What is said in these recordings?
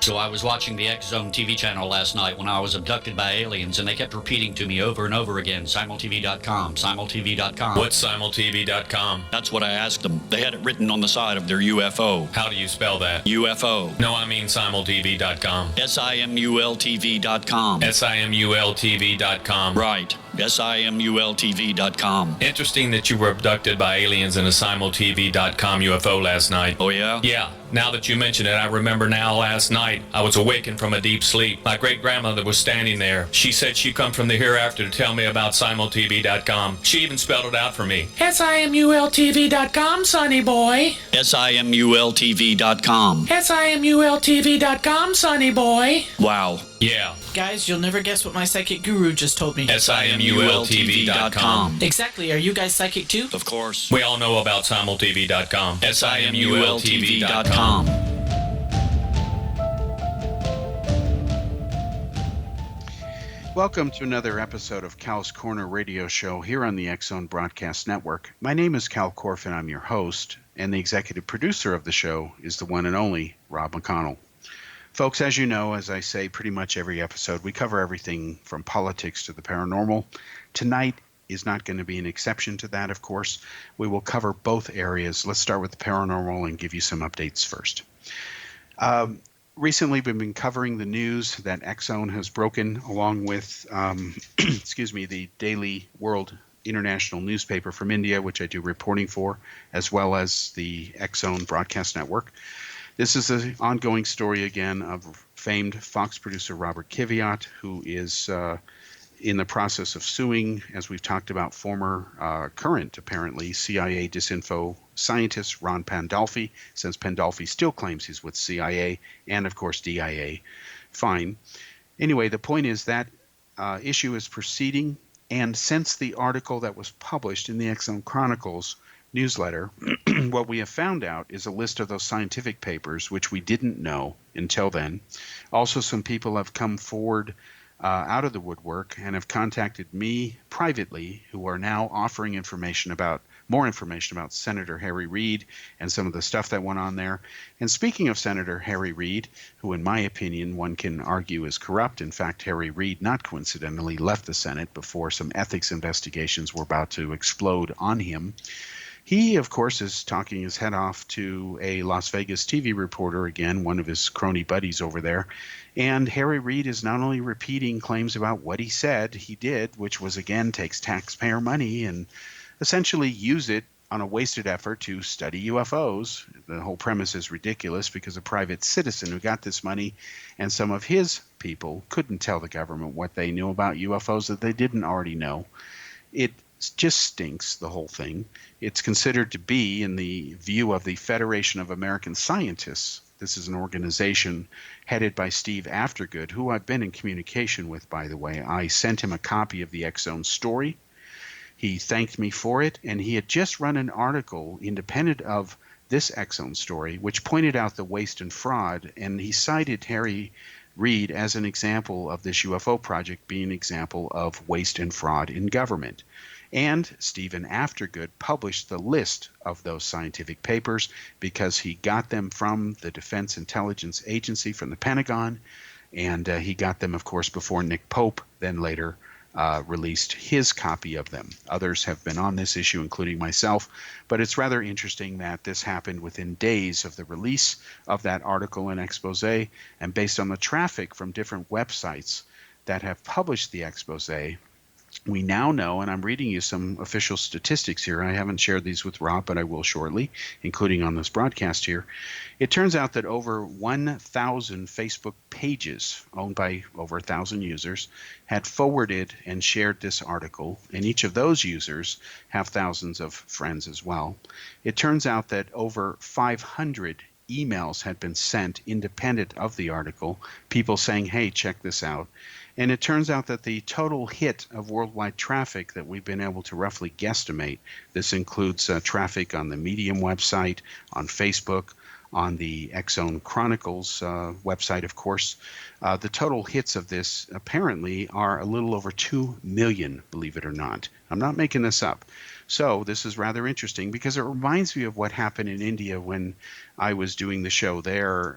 So I was watching the X Zone TV channel last night when I was abducted by aliens, and they kept repeating to me over and over again, simultv.com, simultv.com. What's simultv.com? That's what I asked them. They had it written on the side of their UFO. How do you spell that? UFO. No, I mean simultv.com. simultv.com. simultv.com. Right. simultv.com. Interesting that you were abducted by aliens in a simultv.com UFO last night. Oh, yeah? Yeah. Now that you mention it, I remember now last night I was awakened from a deep sleep. My great-grandmother was standing there. She said she'd come from the hereafter to tell me about simultv.com. She even spelled it out for me. simultv.com, sonny boy. simultv.com. simultv.com, sonny boy. Wow. Yeah. Guys, you'll never guess what my psychic guru just told me. simultv.com. Exactly. Are you guys psychic too? Of course. We all know about simultv.com. simultv.com. Welcome to another episode of Cal's Corner Radio Show here on the X Zone Broadcast Network. My name is Kal Korff and I'm your host, and the executive producer of the show is the one and only Rob McConnell. Folks, as you know, as I say pretty much every episode, we cover everything from politics to the paranormal. Tonight is not going to be an exception to that, of course. We will cover both areas. Let's start with the paranormal and give you some updates first. Recently, we've been covering the news that X Zone has broken along with, the Daily World International newspaper from India, which I do reporting for, as well as the X Zone Broadcast Network. This is an ongoing story again of famed Fox producer Robert Kiviat, who is in the process of suing, as we've talked about, current, apparently, CIA disinfo scientist Ron Pandolfi, since Pandolfi still claims he's with CIA and, of course, DIA. Fine. Anyway, the point is that issue is proceeding, and since the article that was published in the X Zone Chronicles newsletter, what we have found out is a list of those scientific papers, which we didn't know until then. Also, some people have come forward out of the woodwork and have contacted me privately, who are now offering more information about Senator Harry Reid and some of the stuff that went on there. And speaking of Senator Harry Reid, who in my opinion one can argue is corrupt. In fact, Harry Reid, not coincidentally, left the Senate before some ethics investigations were about to explode on him. He, of course, is talking his head off to a Las Vegas TV reporter, again, one of his crony buddies over there. And Harry Reid is not only repeating claims about what he said he did, which was, again, takes taxpayer money and essentially use it on a wasted effort to study UFOs. The whole premise is ridiculous because a private citizen who got this money and some of his people couldn't tell the government what they knew about UFOs that they didn't already know. It just stinks, the whole thing. It's considered to be, in the view of the Federation of American Scientists, this is an organization headed by Steve Aftergood, who I've been in communication with, by the way. I sent him a copy of the X Zone story. He thanked me for it, and he had just run an article independent of this X Zone story, which pointed out the waste and fraud, and he cited Harry Reid as an example of this UFO project being an example of waste and fraud in government. And Stephen Aftergood published the list of those scientific papers because he got them from the Defense Intelligence Agency, from the Pentagon, and he got them, of course, before Nick Pope then later released his copy of them. Others have been on this issue, including myself, but it's rather interesting that this happened within days of the release of that article and expose, and based on the traffic from different websites that have published the expose, we now know, and I'm reading you some official statistics here. I haven't shared these with Rob, but I will shortly, including on this broadcast here. It turns out that over 1,000 Facebook pages owned by over 1,000 users had forwarded and shared this article, and each of those users have thousands of friends as well. It turns out that over 500 emails had been sent independent of the article, people saying, hey, check this out. And it turns out that the total hit of worldwide traffic that we've been able to roughly guesstimate, this includes traffic on the Medium website, on Facebook, on the X Zone Chronicles website, of course. The total hits of this apparently are a little over 2 million, believe it or not. I'm not making this up. So this is rather interesting because it reminds me of what happened in India when I was doing the show there.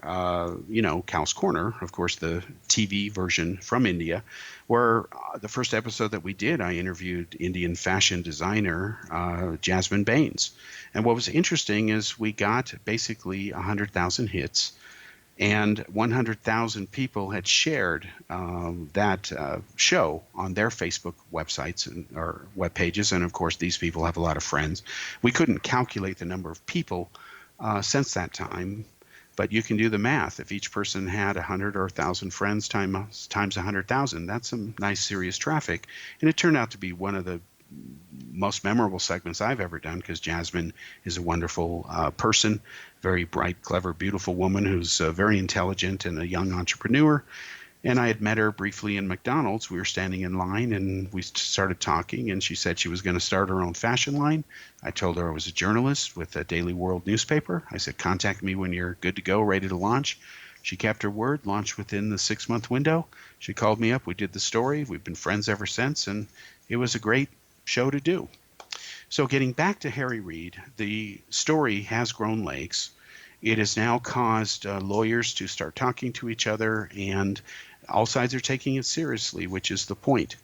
Cal's Corner, of course, the TV version from India, where the first episode that we did, I interviewed Indian fashion designer Jasmine Baines. And what was interesting is we got basically 100,000 hits, and 100,000 people had shared that show on their Facebook websites or web pages. And of course, these people have a lot of friends. We couldn't calculate the number of people since that time, but you can do the math. If each person had 100 or 1,000 friends times 100,000, that's some nice serious traffic. And it turned out to be one of the most memorable segments I've ever done, because Jasmine is a wonderful person, very bright, clever, beautiful woman who's very intelligent and a young entrepreneur. And I had met her briefly in McDonald's. We were standing in line and we started talking, and she said she was going to start her own fashion line. I told her I was a journalist with a Daily World newspaper. I said, contact me when you're good to go, ready to launch. She kept her word, launched within the 6-month window. She called me up. We did the story. We've been friends ever since, and it was a great show to do. So getting back to Harry Reid, the story has grown legs. It has now caused lawyers to start talking to each other, and all sides are taking it seriously, which is the point.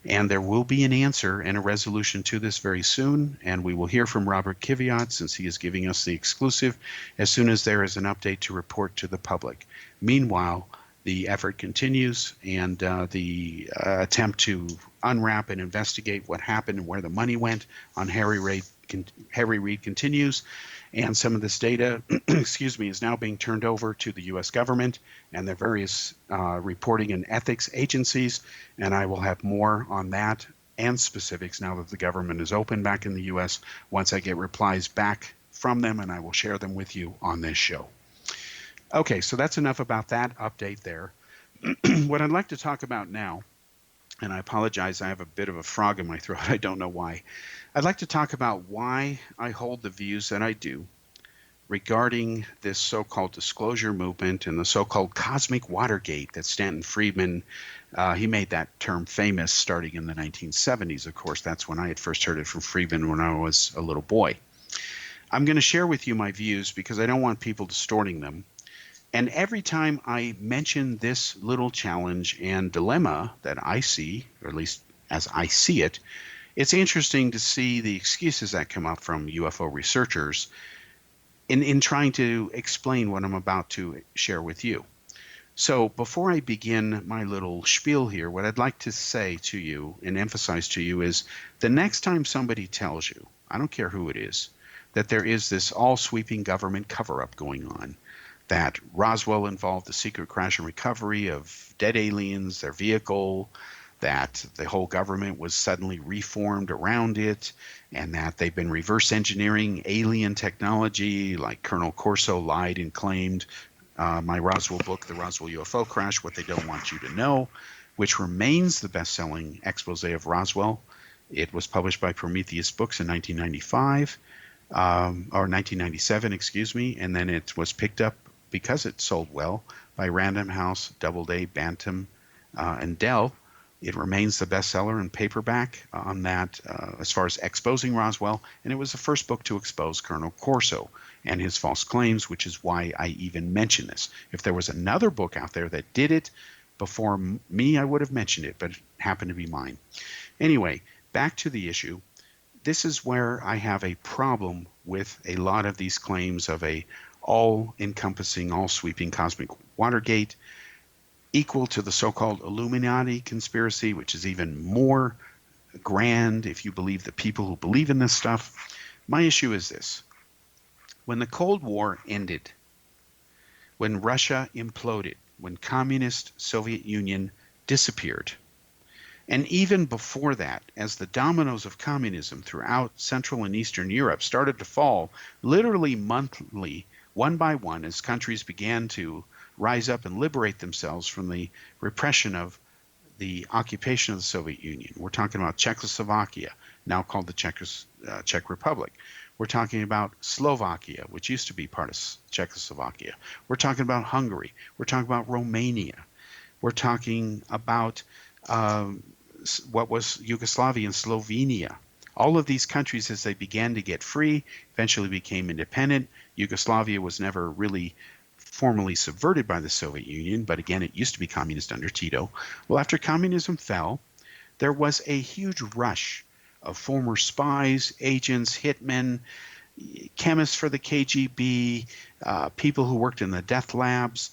And there will be an answer and a resolution to this very soon, and we will hear from Robert Kiviat, since he is giving us the exclusive, as soon as there is an update to report to the public. Meanwhile, the effort continues, and the attempt to unwrap and investigate what happened and where the money went on Harry Reid continues. And some of this data, is now being turned over to the U.S. government and the various reporting and ethics agencies. And I will have more on that and specifics now that the government is open back in the U.S. once I get replies back from them, and I will share them with you on this show. Okay, so that's enough about that update there. What I'd like to talk about now, and I apologize, I have a bit of a frog in my throat. I don't know why. I'd like to talk about why I hold the views that I do regarding this so-called disclosure movement and the so-called cosmic Watergate that Stanton Friedman, he made that term famous starting in the 1970s. Of course, that's when I had first heard it from Friedman when I was a little boy. I'm going to share with you my views because I don't want people distorting them. And every time I mention this little challenge and dilemma that I see, or at least as I see it, it's interesting to see the excuses that come up from UFO researchers in trying to explain what I'm about to share with you. So before I begin my little spiel here, what I'd like to say to you and emphasize to you is the next time somebody tells you, I don't care who it is, that there is this all-sweeping government cover-up going on, that Roswell involved the secret crash and recovery of dead aliens, their vehicle, that the whole government was suddenly reformed around it, and that they've been reverse engineering alien technology, like Colonel Corso lied and claimed my Roswell book, The Roswell UFO Crash, What They Don't Want You to Know, which remains the best-selling expose of Roswell. It was published by Prometheus Books in 1995, or 1997, and then it was picked up because it sold well by Random House, Doubleday, Bantam, and Dell. It remains the bestseller in paperback on that as far as exposing Roswell, and it was the first book to expose Colonel Corso and his false claims, which is why I even mention this. If there was another book out there that did it before me, I would have mentioned it, but it happened to be mine. Anyway, back to the issue. This is where I have a problem with a lot of these claims of a all-encompassing, all-sweeping cosmic Watergate, equal to the so-called Illuminati conspiracy, which is even more grand if you believe the people who believe in this stuff. My issue is this. When the Cold War ended, when Russia imploded, when communist Soviet Union disappeared, and even before that, as the dominoes of communism throughout Central and Eastern Europe started to fall, literally monthly, one by one, as countries began to rise up and liberate themselves from the repression of the occupation of the Soviet Union. We're talking about Czechoslovakia, now called the Czech Republic. We're talking about Slovakia, which used to be part of Czechoslovakia. We're talking about Hungary. We're talking about Romania. We're talking about what was Yugoslavia and Slovenia. All of these countries, as they began to get free, eventually became independent. Yugoslavia was never really formally subverted by the Soviet Union, but again, it used to be communist under Tito. Well, after communism fell, there was a huge rush of former spies, agents, hitmen, chemists for the KGB, people who worked in the death labs,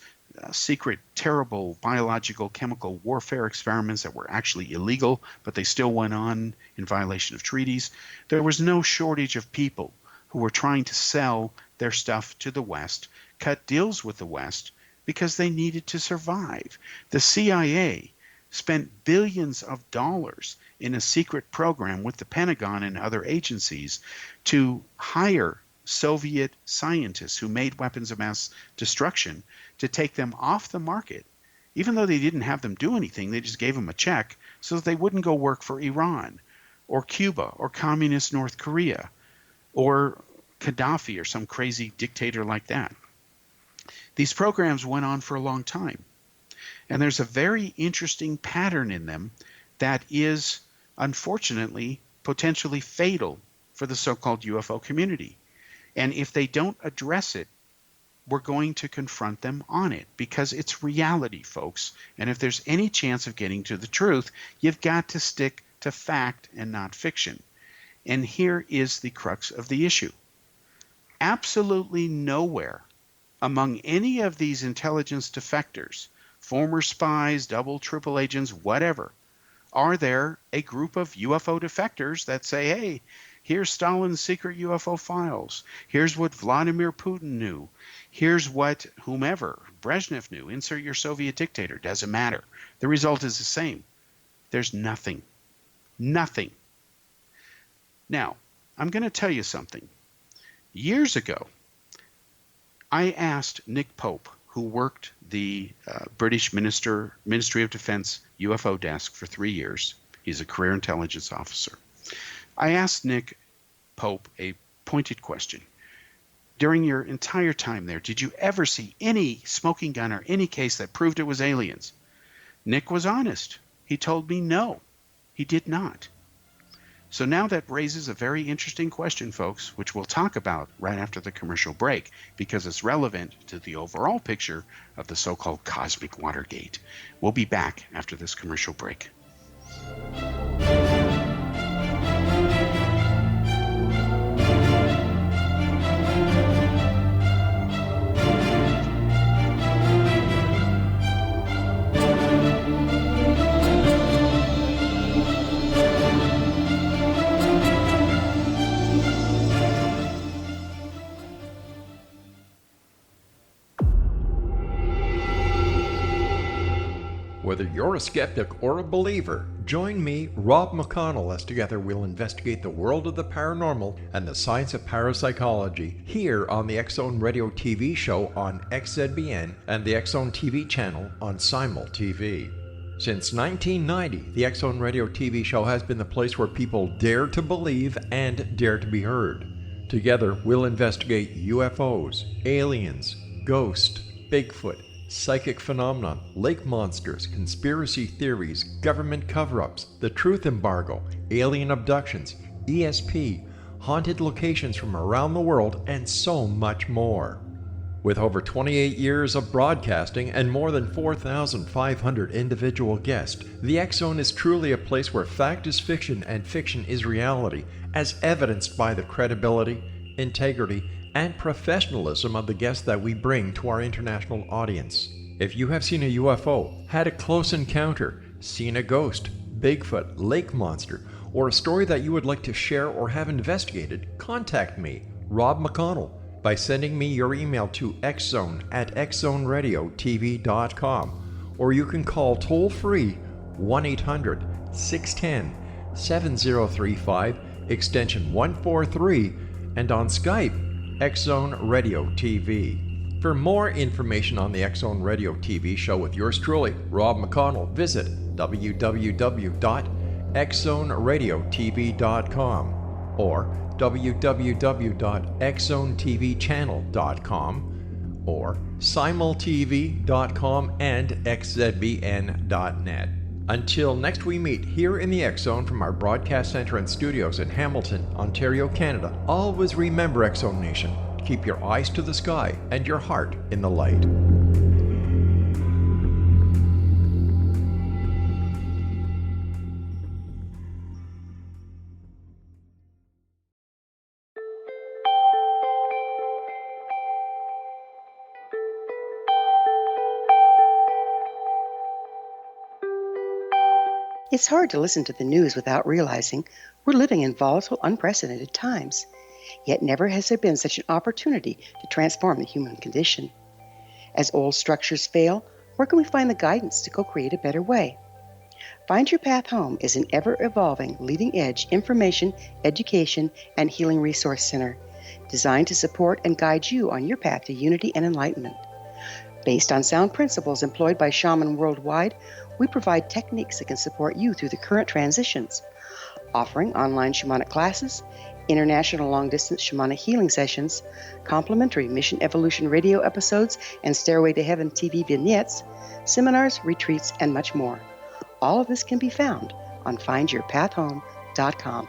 secret, terrible biological, chemical warfare experiments that were actually illegal, but they still went on in violation of treaties. There was no shortage of people who were trying to sell their stuff to the West, cut deals with the West, because they needed to survive. The CIA spent billions of dollars in a secret program with the Pentagon and other agencies to hire Soviet scientists who made weapons of mass destruction to take them off the market. Even though they didn't have them do anything, they just gave them a check so that they wouldn't go work for Iran or Cuba or communist North Korea or Gaddafi or some crazy dictator like that. These programs went on for a long time. And there's a very interesting pattern in them that is, unfortunately, potentially fatal for the so-called UFO community. And if they don't address it, we're going to confront them on it, because it's reality, folks. And if there's any chance of getting to the truth, you've got to stick to fact and not fiction. And here is the crux of the issue. Absolutely nowhere among any of these intelligence defectors, former spies, double, triple agents, whatever, are there a group of UFO defectors that say, hey, here's Stalin's secret UFO files. Here's what Vladimir Putin knew. Here's what whomever, Brezhnev knew. Insert your Soviet dictator. Doesn't matter. The result is the same. There's nothing. Nothing. Now, I'm going to tell you something. Years ago, I asked Nick Pope, who worked the British Ministry of Defense UFO desk for 3 years. He's a career intelligence officer. I asked Nick Pope a pointed question. During your entire time there, did you ever see any smoking gun or any case that proved it was aliens? Nick was honest. He told me no, he did not. So now that raises a very interesting question, folks, which we'll talk about right after the commercial break, because it's relevant to the overall picture of the so-called cosmic Watergate. We'll be back after this commercial break. Whether you're a skeptic or a believer, join me, Rob McConnell, as together we'll investigate the world of the paranormal and the science of parapsychology here on the X-Zone Radio TV show on XZBN and the X-Zone TV channel on Simul TV. Since 1990, the X-Zone Radio TV show has been the place where people dare to believe and dare to be heard. Together, we'll investigate UFOs, aliens, ghosts, Bigfoot, psychic phenomenon, lake monsters, conspiracy theories, government cover-ups, the truth embargo, alien abductions, ESP, haunted locations from around the world, and so much more. With over 28 years of broadcasting and more than 4,500 individual guests, the X-Zone is truly a place where fact is fiction and fiction is reality, as evidenced by the credibility, integrity, and professionalism of the guests that we bring to our international audience. If you have seen a UFO, had a close encounter, seen a ghost, Bigfoot, lake monster, or a story that you would like to share or have investigated, contact me, Rob McConnell, by sending me your email to xzone@xzoneradiotv.com, or you can call toll-free 1-800-610-7035, extension 143, and on Skype, X-Zone Radio TV. For more information on the X-Zone Radio TV show with yours truly, Rob McConnell, visit www.xzoneradiotv.com or www.xzonetvchannel.com or simultv.com and xzbn.net. Until next we meet here in the X Zone from our broadcast center and studios in Hamilton, Ontario, Canada, always remember, X Zone Nation, keep your eyes to the sky and your heart in the light. It's hard to listen to the news without realizing we're living in volatile, unprecedented times. Yet never has there been such an opportunity to transform the human condition. As old structures fail, where can we find the guidance to co-create a better way? Find Your Path Home is an ever-evolving, leading-edge information, education, and healing resource center designed to support and guide you on your path to unity and enlightenment. Based on sound principles employed by shamans worldwide, we provide techniques that can support you through the current transitions, offering online shamanic classes, international long-distance shamanic healing sessions, complimentary Mission Evolution radio episodes and Stairway to Heaven TV vignettes, seminars, retreats, and much more. All of this can be found on findyourpathhome.com.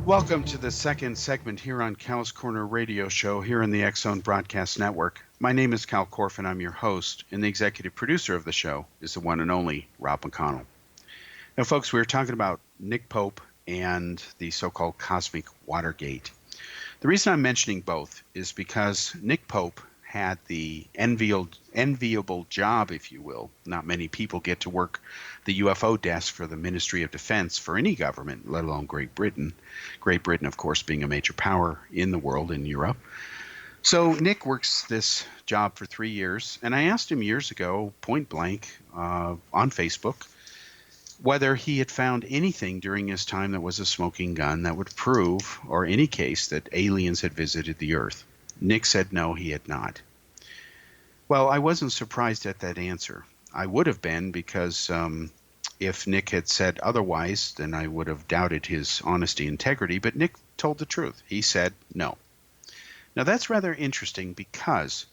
Welcome to the second segment here on Cal's Corner Radio Show here in the X Zone Broadcast Network. My name is Kal Korff and I'm your host, and the executive producer of the show is the one and only Rob McConnell. Now, folks, we were talking about Nick Pope and the so-called Cosmic Watergate. The reason I'm mentioning both is because Nick Pope had the enviable job, if you will. Not many people get to work the UFO desk for the Ministry of Defense for any government, let alone Great Britain. Great Britain, of course, being a major power in the world, in Europe. So Nick works this job for 3 years, and I asked him years ago, point blank, on Facebook, whether he had found anything during his time that was a smoking gun that would prove, or any case, that aliens had visited the Earth. Nick said no, he had not. Well, I wasn't surprised at that answer. I would have been, because if Nick had said otherwise, then I would have doubted his honesty and integrity, but Nick told the truth. He said no. Now, that's rather interesting because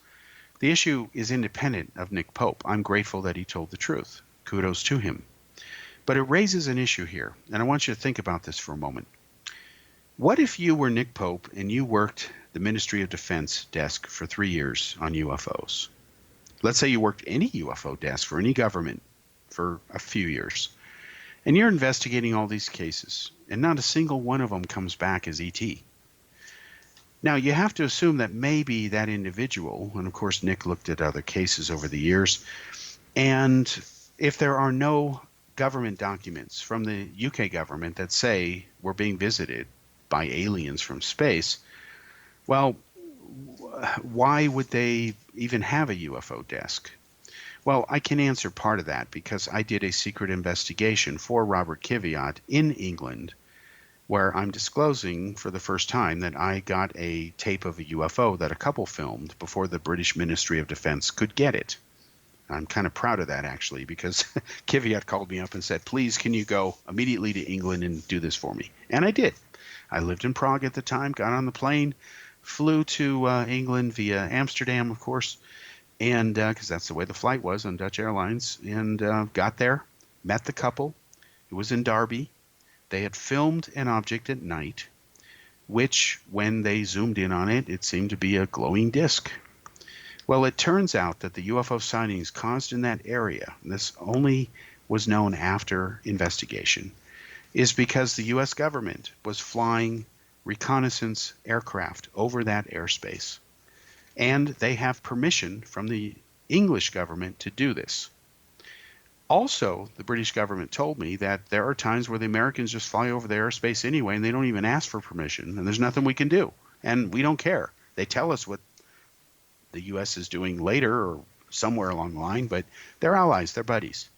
the issue is independent of Nick Pope. I'm grateful that he told the truth. Kudos to him. But it raises an issue here, and I want you to think about this for a moment. What if you were Nick Pope and you worked the Ministry of Defense desk for 3 years on UFOs? Let's say you worked any UFO desk for any government for a few years, and you're investigating all these cases, and not a single one of them comes back as ET. Now, you have to assume that maybe that individual, and of course Nick looked at other cases over the years, and if there are no government documents from the UK government that say we're being visited by aliens from space, well, why would they even have a UFO desk? Well, I can answer part of that because I did a secret investigation for Robert Kiviat in England, where I'm disclosing for the first time that I got a tape of a UFO that a couple filmed before the British Ministry of Defense could get it. I'm kind of proud of that, actually, because Kiviat called me up and said, please, can you go immediately to England and do this for me? And I did. I lived in Prague at the time, got on the plane, flew to England via Amsterdam, of course, and because that's the way the flight was on Dutch Airlines, and got there, met the couple. It was in Derby. They had filmed an object at night, which, when they zoomed in on it, it seemed to be a glowing disc. Well, it turns out that the UFO sightings caused in that area, and this only was known after investigation, is because the U.S. government was flying reconnaissance aircraft over that airspace. And they have permission from the English government to do this. Also, the British government told me that there are times where the Americans just fly over the airspace anyway and they don't even ask for permission, and there's nothing we can do. And we don't care. They tell us what the U.S. is doing later or somewhere along the line, but they're allies, they're buddies.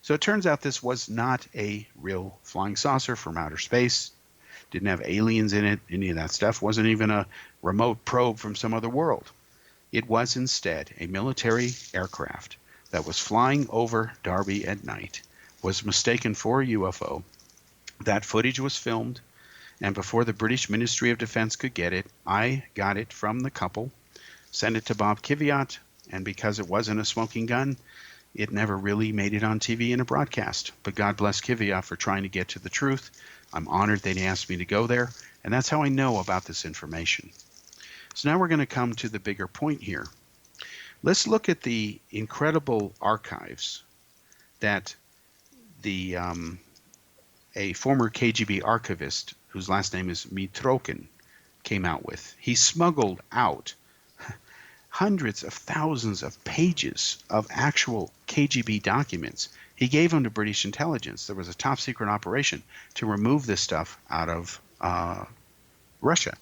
So it turns out this was not a real flying saucer from outer space. Didn't have aliens in it, any of that stuff. Wasn't even a remote probe from some other world. It was instead a military aircraft that was flying over Derby at night, was mistaken for a UFO. That footage was filmed, and before the British Ministry of Defense could get it, I got it from the couple, sent it to Bob Kiviat, and because it wasn't a smoking gun, it never really made it on TV in a broadcast. But God bless Kiviat for trying to get to the truth. I'm honored that he asked me to go there, and that's how I know about this information. So now we're going to come to the bigger point here. Let's look at the incredible archives that a former KGB archivist, whose last name is Mitrokin, came out with. He smuggled out hundreds of thousands of pages of actual KGB documents. He gave them to British intelligence. There was a top secret operation to remove this stuff out of Russia.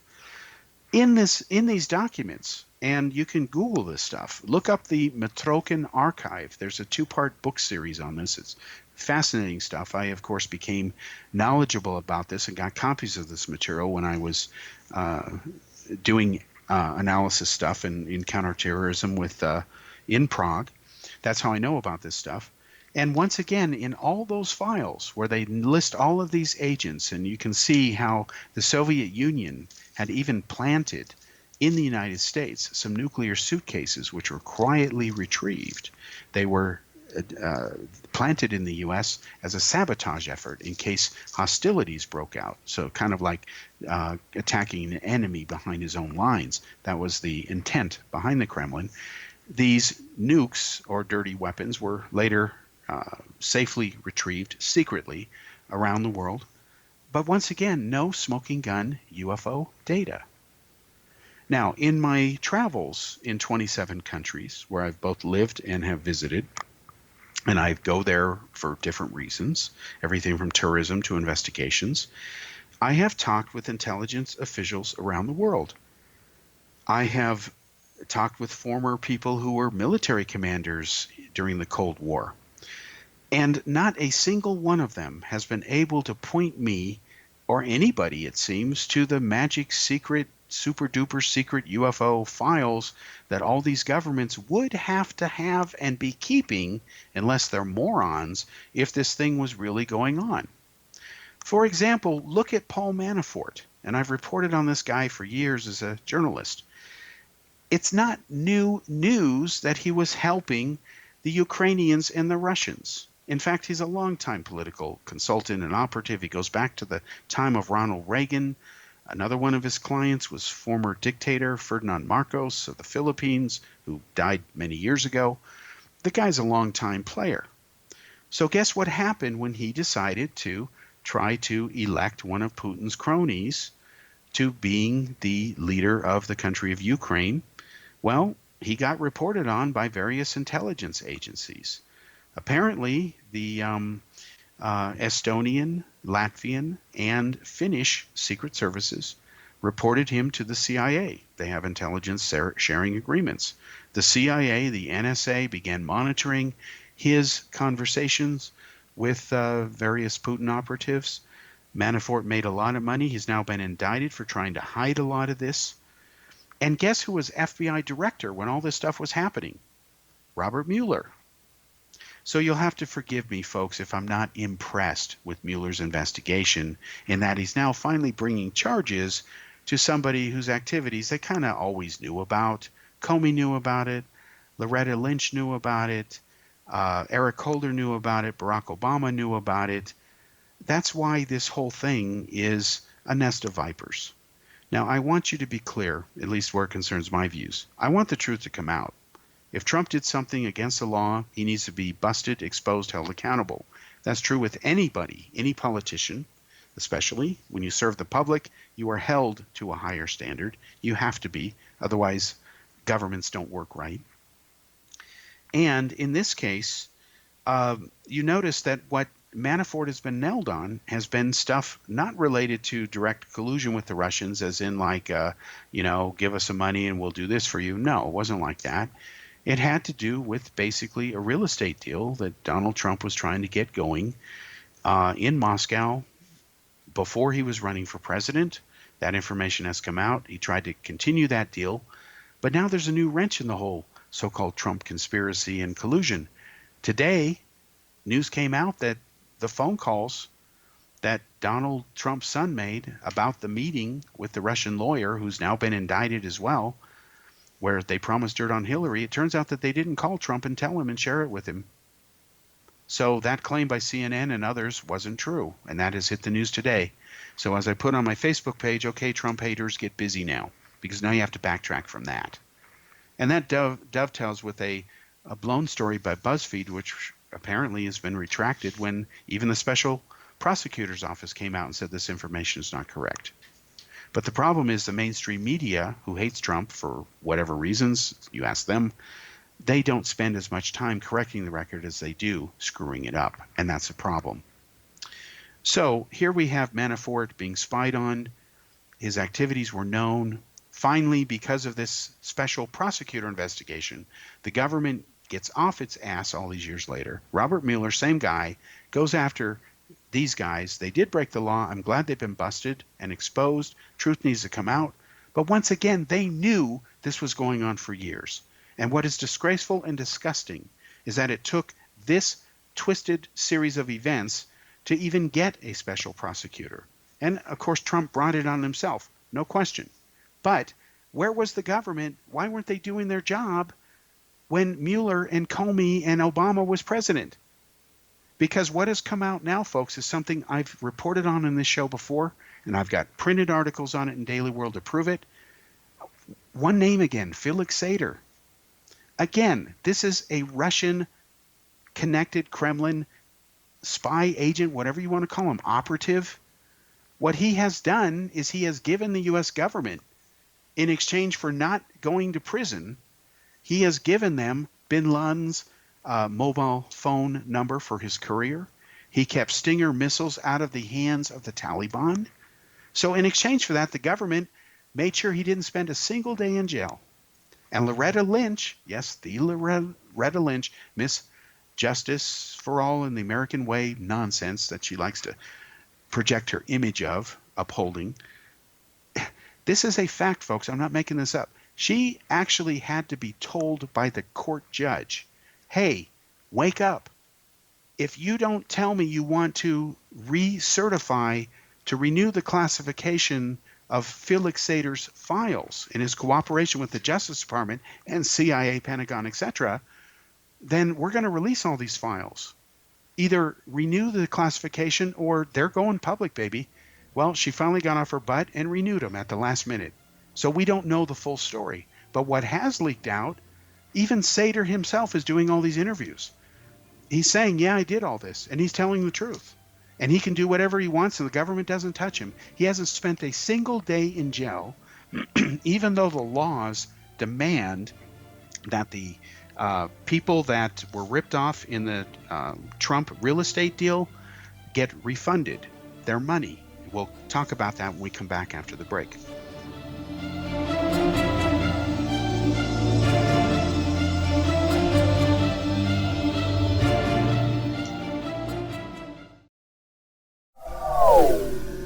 In these documents, and you can Google this stuff, look up the Mitrokin Archive. There's a 2-part book series on this. It's fascinating stuff. I, of course, became knowledgeable about this and got copies of this material when I was doing analysis stuff in counterterrorism in Prague. That's how I know about this stuff. And once again, in all those files where they list all of these agents, and you can see how the Soviet Union had even planted in the United States some nuclear suitcases which were quietly retrieved. They were planted in the U.S. as a sabotage effort in case hostilities broke out. So kind of like attacking an enemy behind his own lines. That was the intent behind the Kremlin. These nukes or dirty weapons were later safely retrieved secretly around the world. But once again, no smoking gun UFO data. Now, in my travels in 27 countries where I've both lived and have visited, and I go there for different reasons, everything from tourism to investigations, I have talked with intelligence officials around the world. I have talked with former people who were military commanders during the Cold War. And not a single one of them has been able to point me, or anybody it seems, to the magic secret, super duper secret UFO files that all these governments would have to have and be keeping, unless they're morons, if this thing was really going on. For example, look at Paul Manafort, and I've reported on this guy for years as a journalist. It's not new news that he was helping the Ukrainians and the Russians. In fact, he's a longtime political consultant and operative. He goes back to the time of Ronald Reagan. Another one of his clients was former dictator Ferdinand Marcos of the Philippines, who died many years ago. The guy's a longtime player. So guess what happened when he decided to try to elect one of Putin's cronies to being the leader of the country of Ukraine? Well, he got reported on by various intelligence agencies. Apparently, the Estonian, Latvian, and Finnish secret services reported him to the CIA. They have intelligence sharing agreements. The CIA, the NSA, began monitoring his conversations with various Putin operatives. Manafort made a lot of money. He's now been indicted for trying to hide a lot of this. And guess who was FBI director when all this stuff was happening? Robert Mueller. So you'll have to forgive me, folks, if I'm not impressed with Mueller's investigation in that he's now finally bringing charges to somebody whose activities they kind of always knew about. Comey knew about it. Loretta Lynch knew about it. Eric Holder knew about it. Barack Obama knew about it. That's why this whole thing is a nest of vipers. Now, I want you to be clear, at least where it concerns my views. I want the truth to come out. If Trump did something against the law, he needs to be busted, exposed, held accountable. That's true with anybody, any politician, especially when you serve the public. You are held to a higher standard. You have to be, otherwise governments don't work right. And in this case, you notice that what Manafort has been nailed on has been stuff not related to direct collusion with the Russians, as in like, give us some money and we'll do this for you. No, it wasn't like that. It had to do with basically a real estate deal that Donald Trump was trying to get going in Moscow before he was running for president. That information has come out. He tried to continue that deal. But now there's a new wrench in the whole so-called Trump conspiracy and collusion. Today, news came out that the phone calls that Donald Trump's son made about the meeting with the Russian lawyer, who's now been indicted as well, where they promised dirt on Hillary. It turns out that they didn't call Trump and tell him and share it with him. So that claim by CNN and others wasn't true, and that has hit the news today. So as I put on my Facebook page, okay, Trump haters, get busy now, because now you have to backtrack from that. And that dovetails with a blown story by BuzzFeed, which apparently has been retracted when even the special prosecutor's office came out and said this information is not correct. But the problem is the mainstream media, who hates Trump for whatever reasons, you ask them, they don't spend as much time correcting the record as they do screwing it up, and that's a problem. So here we have Manafort being spied on. His activities were known. Finally, because of this special prosecutor investigation, the government gets off its ass all these years later. Robert Mueller, same guy, goes after these guys. They did break the law. I'm glad they've been busted and exposed. Truth needs to come out. But once again, they knew this was going on for years. And what is disgraceful and disgusting is that it took this twisted series of events to even get a special prosecutor. And of course, Trump brought it on himself, no question. But where was the government? Why weren't they doing their job when Mueller and Comey and Obama was president? Because what has come out now, folks, is something I've reported on in this show before, and I've got printed articles on it in Daily World to prove it. One name again, Felix Sater. Again, this is a Russian-connected Kremlin spy agent, whatever you want to call him, operative. What he has done is he has given the U.S. government, in exchange for not going to prison, he has given them bin Laden's mobile phone number for his courier. He kept Stinger missiles out of the hands of the Taliban. So in exchange for that, the government made sure he didn't spend a single day in jail. And Loretta Lynch, yes, the Loretta Lynch, Miss Justice for All in the American Way nonsense that she likes to project her image of upholding. This is a fact, folks. I'm not making this up. She actually had to be told by the court judge, hey, wake up. If you don't tell me you want to recertify, to renew the classification of Felix Sater's files in his cooperation with the Justice Department and CIA, Pentagon, etc., then we're going to release all these files. Either renew the classification or they're going public, baby. Well, she finally got off her butt and renewed them at the last minute. So we don't know the full story. But what has leaked out, even Sater himself is doing all these interviews. He's saying, yeah, I did all this. And he's telling the truth. And he can do whatever he wants and the government doesn't touch him. He hasn't spent a single day in jail, even though the laws demand that the people that were ripped off in the Trump real estate deal get refunded their money. We'll talk about that when we come back after the break.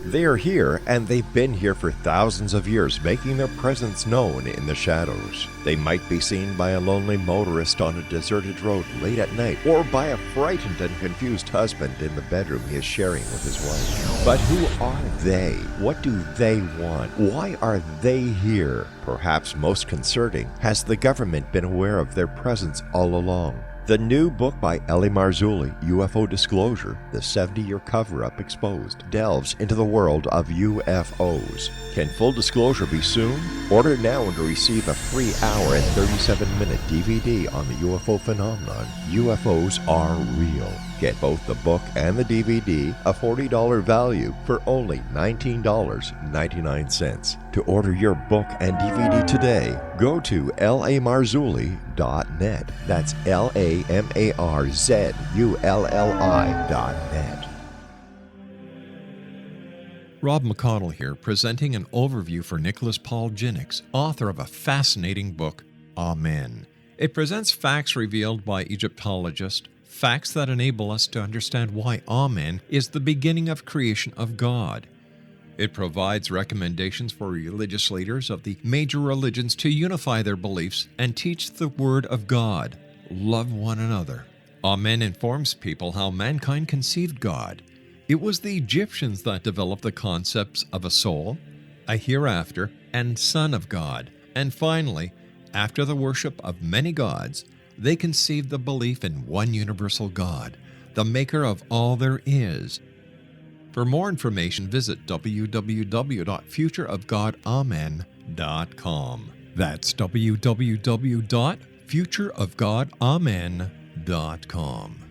They are here, and they've been here for thousands of years, making their presence known in the shadows. They might be seen by a lonely motorist on a deserted road late at night, or by a frightened and confused husband in the bedroom he is sharing with his wife. But who are they? What do they want? Why are they here? Perhaps most concerning, has the government been aware of their presence all along? The new book by L.A. Marzulli, UFO Disclosure, the 70-year cover-up exposed, delves into the world of UFOs. Can full disclosure be soon? Order now and receive a free hour and 37-minute DVD on the UFO phenomenon. UFOs are real. Get both the book and the DVD, a $40 value, for only $19.99. To order your book and DVD today, go to lamarzulli.net. That's LAMARZULLI.net. Rob McConnell here, presenting an overview for Nicholas Paul Jennings, author of a fascinating book, Amen. It presents facts revealed by Egyptologists, facts that enable us to understand why Amen is the beginning of creation of God. It provides recommendations for religious leaders of the major religions to unify their beliefs and teach the Word of God. Love one another. Amen informs people how mankind conceived God. It was the Egyptians that developed the concepts of a soul, a hereafter, and Son of God. And finally, After the worship of many gods, they conceived the belief in one universal God, the maker of all there is. For more information, visit www.futureofgodamen.com. That's www.futureofgodamen.com.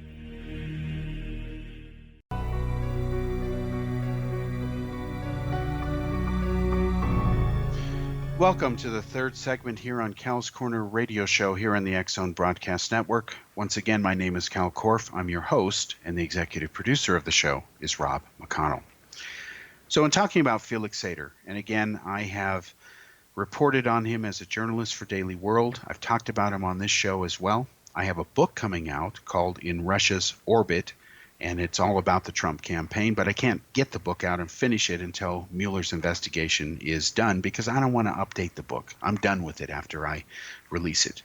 Welcome to the third segment here on Cal's Corner radio show here on the X-Zone Broadcast Network. Once again, my name is Kal Korff. I'm your host, and the executive producer of the show is Rob McConnell. So in talking about Felix Sater, and again, I have reported on him as a journalist for Daily World. I've talked about him on this show as well. I have a book coming out called In Russia's Orbit, and it's all about the Trump campaign, but I can't get the book out and finish it until Mueller's investigation is done because I don't want to update the book. I'm done with it after I release it.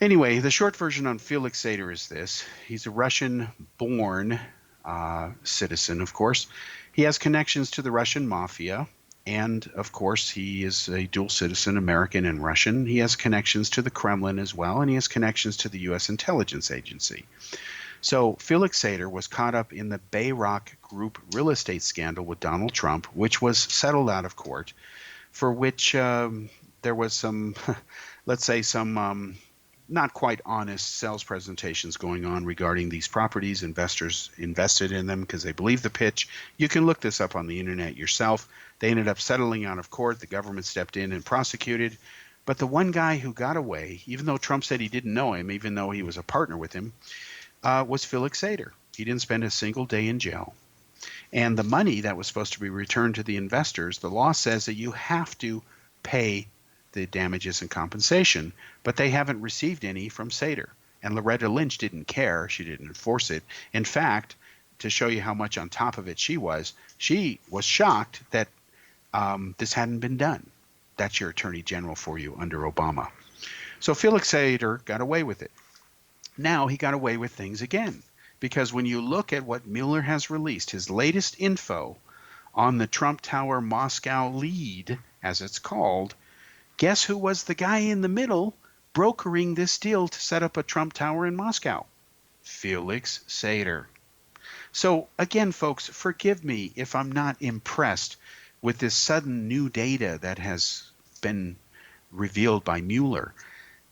Anyway, the short version on Felix Sater is this. He's a Russian-born citizen, of course. He has connections to the Russian mafia, and, of course, he is a dual citizen, American and Russian. He has connections to the Kremlin as well, and he has connections to the U.S. intelligence agency. So Felix Sater was caught up in the Bayrock Group real estate scandal with Donald Trump, which was settled out of court, for which there was some, let's say, some not quite honest sales presentations going on regarding these properties. Investors invested in them because they believed the pitch. You can look this up on the internet yourself. They ended up settling out of court. The government stepped in and prosecuted. But the one guy who got away, even though Trump said he didn't know him, even though he was a partner with him, was Felix Sater. He didn't spend a single day in jail. And the money that was supposed to be returned to the investors, the law says that you have to pay the damages and compensation, but they haven't received any from Sater. And Loretta Lynch didn't care. She didn't enforce it. In fact, to show you how much on top of it she was shocked that this hadn't been done. That's your attorney general for you under Obama. So Felix Sater got away with it. Now he got away with things again, because when you look at what Mueller has released, his latest info on the Trump Tower Moscow lead, as it's called, guess who was the guy in the middle brokering this deal to set up a Trump Tower in Moscow? Felix Sater. So again, folks, forgive me if I'm not impressed with this sudden new data that has been revealed by Mueller.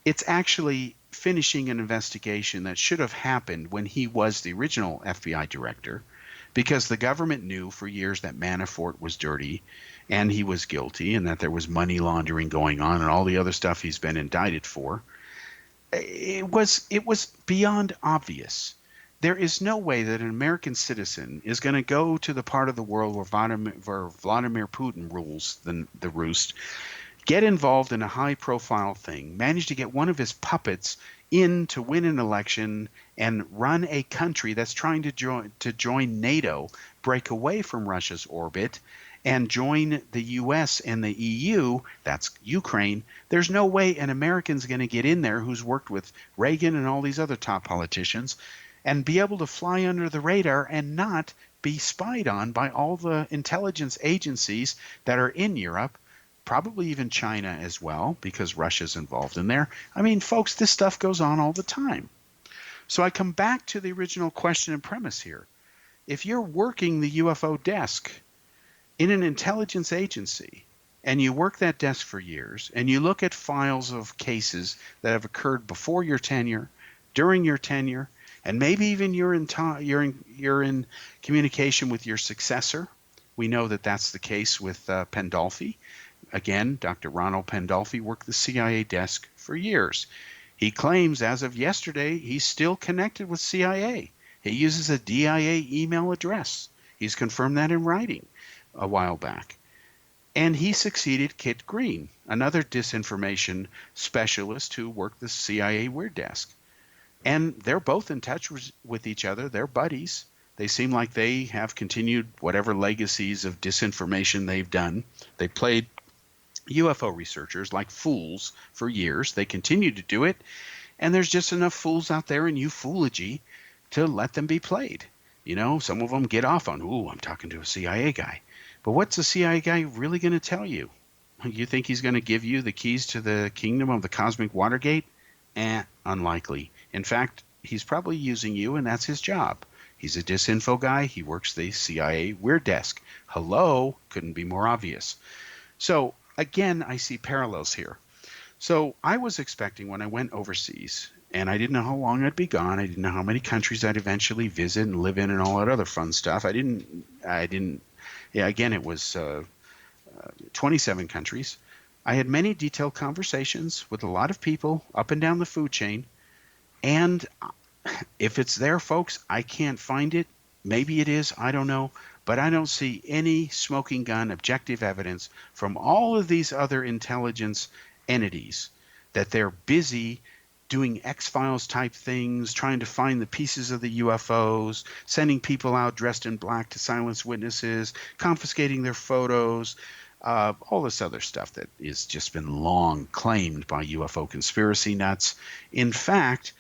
It's actually finishing an investigation that should have happened when he was the original FBI director, because the government knew for years that Manafort was dirty and he was guilty and that there was money laundering going on and all the other stuff he's been indicted for. It was beyond obvious. There is no way that an American citizen is going to go to the part of the world where Vladimir Putin rules the roost, get involved in a high-profile thing, manage to get one of his puppets in to win an election and run a country that's trying to join NATO, break away from Russia's orbit, and join the U.S. and the EU, that's Ukraine. There's no way an American's going to get in there who's worked with Reagan and all these other top politicians and be able to fly under the radar and not be spied on by all the intelligence agencies that are in Europe, probably even China as well, because Russia's involved in there. I mean, folks, this stuff goes on all the time. So I come back to the original question and premise here. If you're working the UFO desk in an intelligence agency, and you work that desk for years, and you look at files of cases that have occurred before your tenure, during your tenure, and maybe even you're in communication with your successor. We know that that's the case with Pandolfi. Again, Dr. Ronald Pandolfi worked the CIA desk for years. He claims as of yesterday he's still connected with CIA. He uses a DIA email address. He's confirmed that in writing a while back. And he succeeded Kit Green, another disinformation specialist who worked the CIA Weird Desk. And they're both in touch with each other. They're buddies. They seem like they have continued whatever legacies of disinformation they've done. They played UFO researchers like fools for years. They continue to do it. And there's just enough fools out there in UFOOLOGY to let them be played. You know, some of them get off on, ooh, I'm talking to a CIA guy. But what's the CIA guy really going to tell you? You think he's going to give you the keys to the kingdom of the cosmic Watergate? Unlikely. In fact, he's probably using you, and that's his job. He's a disinfo guy. He works the CIA Weird Desk. Hello, couldn't be more obvious. So again, I see parallels here. So I was expecting when I went overseas, and I didn't know how long I'd be gone. I didn't know how many countries I'd eventually visit and live in and all that other fun stuff. I didn't, yeah, again, it was 27 countries. I had many detailed conversations with a lot of people up and down the food chain. And if it's there, folks, I can't find it. Maybe it is, I don't know. But I don't see any smoking gun objective evidence from all of these other intelligence entities that they're busy doing X-Files type things, trying to find the pieces of the UFOs, sending people out dressed in black to silence witnesses, confiscating their photos, all this other stuff that has just been long claimed by UFO conspiracy nuts. In fact,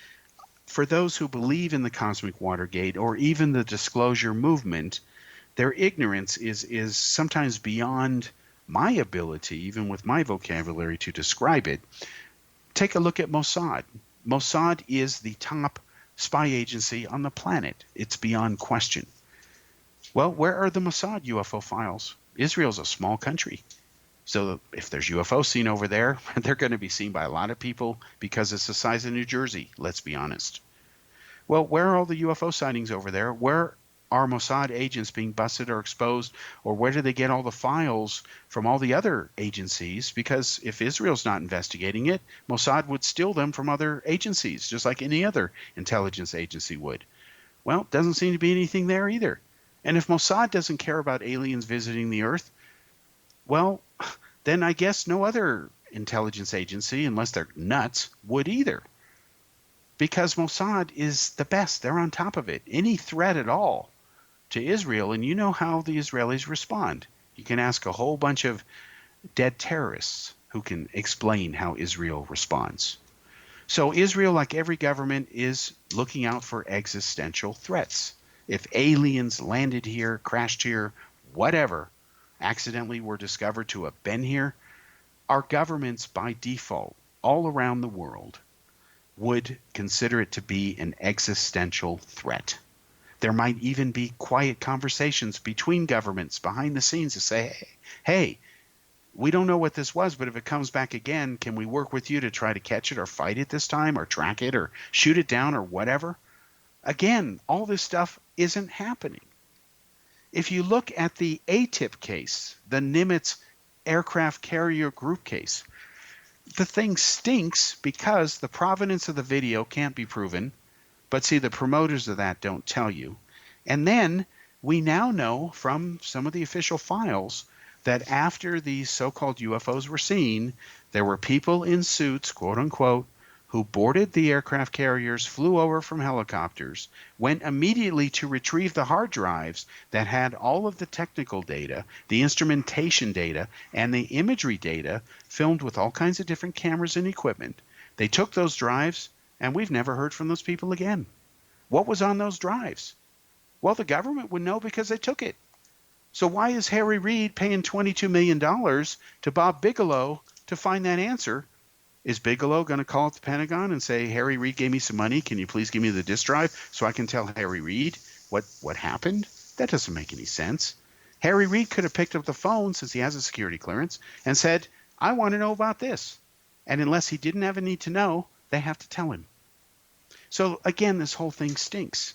for those who believe in the cosmic Watergate or even the disclosure movement, their ignorance is sometimes beyond my ability, even with my vocabulary, to describe it. Take a look at Mossad. Mossad is the top spy agency on the planet. It's beyond question. Well, where are the Mossad UFO files? Israel's a small country. So if there's UFO seen over there, they're going to be seen by a lot of people because it's the size of New Jersey, let's be honest. Well, where are all the UFO sightings over there? Where are Mossad agents being busted or exposed? Or where do they get all the files from all the other agencies? Because if Israel's not investigating it, Mossad would steal them from other agencies, just like any other intelligence agency would. Well, doesn't seem to be anything there either. And if Mossad doesn't care about aliens visiting the Earth, well, then I guess no other intelligence agency, unless they're nuts, would either. Because Mossad is the best. They're on top of it. Any threat at all to Israel, and you know how the Israelis respond. You can ask a whole bunch of dead terrorists who can explain how Israel responds. So Israel, like every government, is looking out for existential threats. If aliens landed here, crashed here, whatever, accidentally were discovered to have been here, our governments by default all around the world would consider it to be an existential threat. There might even be quiet conversations between governments behind the scenes to say, hey, we don't know what this was, but if it comes back again, can we work with you to try to catch it or fight it this time or track it or shoot it down or whatever? Again, all this stuff isn't happening. If you look at the ATIP case, the Nimitz aircraft carrier group case, the thing stinks because the provenance of the video can't be proven. But see, the promoters of that don't tell you. And then we now know from some of the official files that after these so-called UFOs were seen, there were people in suits, quote unquote, who boarded the aircraft carriers, flew over from helicopters, went immediately to retrieve the hard drives that had all of the technical data, the instrumentation data, and the imagery data filmed with all kinds of different cameras and equipment. They took those drives, and we've never heard from those people again. What was on those drives? Well, the government would know because they took it. So why is Harry Reid paying $22 million to Bob Bigelow to find that answer? Is Bigelow going to call up the Pentagon and say, Harry Reid gave me some money, can you please give me the disk drive so I can tell Harry Reid what happened? That doesn't make any sense. Harry Reid could have picked up the phone, since he has a security clearance, and said, I want to know about this. And unless he didn't have a need to know, they have to tell him. So again, this whole thing stinks.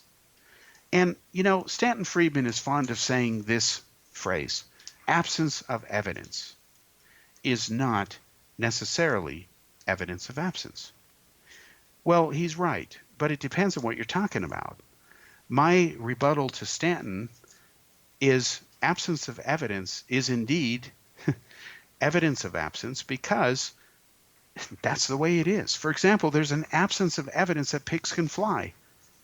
And, you know, Stanton Friedman is fond of saying this phrase, absence of evidence is not necessarily evidence of absence. Well, he's right, but it depends on what you're talking about. My rebuttal to Stanton is absence of evidence is indeed evidence of absence because that's the way it is. For example, there's an absence of evidence that pigs can fly.